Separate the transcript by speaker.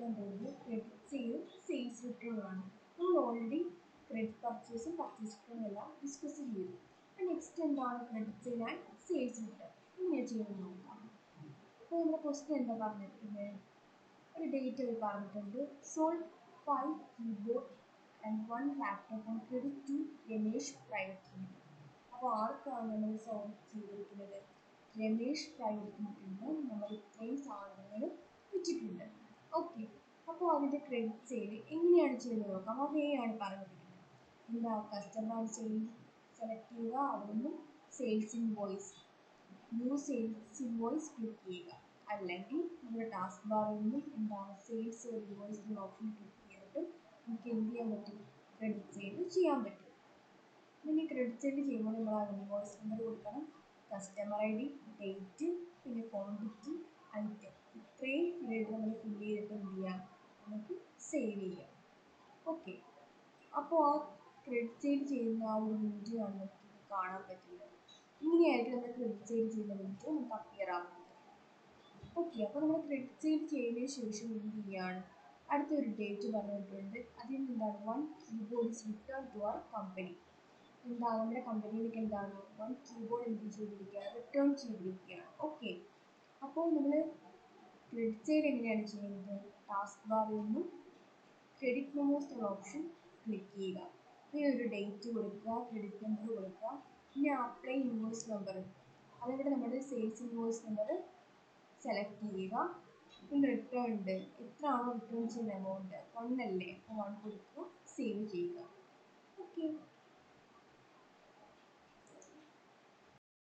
Speaker 1: പഠിക്കാൻ പോകുന്നത് credit സെയിലും sales റിട്ടേണുമാണ്. നമ്മൾ ഓൾറെഡി ക്രെഡിറ്റ് പർച്ചേസും പർച്ചേസ് റിട്ടേണും എല്ലാം ഡിസ്കസ് ചെയ്തു. അപ്പോൾ നെക്സ്റ്റ് എന്താണ് credit sale and sales return എങ്ങനെയാണ് ചെയ്യുന്നത് നോക്കാം. അപ്പോൾ നമ്മുടെ ക്വസ്റ്റ്യൻ എന്താ പറഞ്ഞിരിക്കുന്നത്, ഒരു ഡേറ്റ് അവർ പറഞ്ഞിട്ടുണ്ട്. Sold 5 keyboard and 1 laptop on credit to Ramesh private limited. അപ്പോൾ ആർക്കാണ് നമ്മൾ സോൾവ് ചെയ്തിരിക്കുന്നത്? രമേഷ് പ്രൈവറ്റ് ലിമിറ്റഡിന് നമ്മൾ ഇത്രയും സാധനങ്ങൾ വിറ്റിട്ടുണ്ട്. ഓക്കെ, അപ്പോൾ അതിൻ്റെ ക്രെഡിറ്റ് സെയിൽ എങ്ങനെയാണ് ചെയ്യുന്നത് നോക്കാം. അത് ആണ് പറഞ്ഞിരിക്കുന്നത്. എന്താ, കസ്റ്റമർ സെയിൽ സെലക്ട് ചെയ്യുക, അവിടെ നിന്നും sales invoice, new sales invoice click ചെയ്യുക. അല്ലെങ്കിൽ നമ്മുടെ ടാസ്ക് ബാറിൽ നിന്നും എന്താണ് സെയിൽസ് ഇൻവോയ്സ് എന്ന ഓപ്ഷൻ ക്ലിക്ക് ചെയ്തിട്ട് നമുക്ക് എന്ത് ചെയ്യാൻ പറ്റും, ക്രെഡിറ്റ് സെയിൽ ചെയ്യാൻ പറ്റും. പിന്നെ ക്രെഡിറ്റ് സെയിൽ ചെയ്യുമ്പോൾ നമ്മൾ ആ ഇൻവോയ്സ് നമ്പർ കൊടുക്കണം, കസ്റ്റമർ ഐ ഡി, ഡേറ്റ്, പിന്നെ ക്വാണ്ടിറ്റി, ഐറ്റം, ഇത്രയും ഫീൽഡ് നമ്മൾ ഫില്ല് ചെയ്തിട്ട് എന്ത് ചെയ്യാം, നമുക്ക് സേവ് ചെയ്യാം. ഓക്കെ, അപ്പോൾ ആ ക്രെഡിറ്റ് സെയിൽ ചെയ്യുന്ന ആ ഒരു വീഡിയോ ആണ് നമുക്ക് കാണാൻ പറ്റുന്നത്. ഇങ്ങനെയായിരിക്കും നമ്മൾ ക്രെഡിറ്റ് സെയിൽ ചെയ്യുന്ന വീഡിയോ നമുക്ക് അപ്പിയർ ആവുന്നത്. ഓക്കെ, അപ്പോൾ നമ്മൾ ക്രെഡിറ്റ് സെയിൽ ചെയ്തതിന് ശേഷം എന്ത് ചെയ്യുകയാണ്, അടുത്തൊരു ഡേറ്റ് പറഞ്ഞിട്ടുണ്ട്. അതിൽ എന്താണ്, 1 കീബോർഡ് ഇസ് റിട്ടേൺ ടു അവർ കമ്പനി. എന്താ, നമ്മുടെ കമ്പനിയിലേക്ക് എന്താണ് 1 കീബോർഡ് എന്ത് ചെയ്തിരിക്കുകയാണ്, റിട്ടേൺ ചെയ്തിരിക്കുകയാണ്. ഓക്കെ, അപ്പോൾ നമ്മൾ ക്രെഡിറ്റ് സെയിൽ എങ്ങനെയാണ് ചെയ്യുന്നത്, ടാസ്ക് ബാറിൽ നിന്നും ക്രെഡിറ്റ് മെമ്മോസ് എന്ന ഓപ്ഷൻ ക്ലിക്ക് ചെയ്യുക, പിന്നെ ഒരു ഡേറ്റ് കൊടുക്കുക, ക്രെഡിറ്റ് നമ്പർ കൊടുക്കുക, പിന്നെ അപ്ലൈ ഇൻവോയ്സ് നമ്പർ, അതവിടെ നമ്മുടെ സെയിൽസ് ഇൻവോയ്സ് നമ്പർ സെലക്ട് ചെയ്യുക. പിന്നെ റിട്ടേൺ ഉണ്ട്, എത്രയാണോ റിട്ടേൺ ചെയ്യുന്ന എമൗണ്ട് 1 അല്ലേ, അപ്പോൾ 1 കൊടുക്കുക, സേവ് ചെയ്യുക. ഓക്കെ.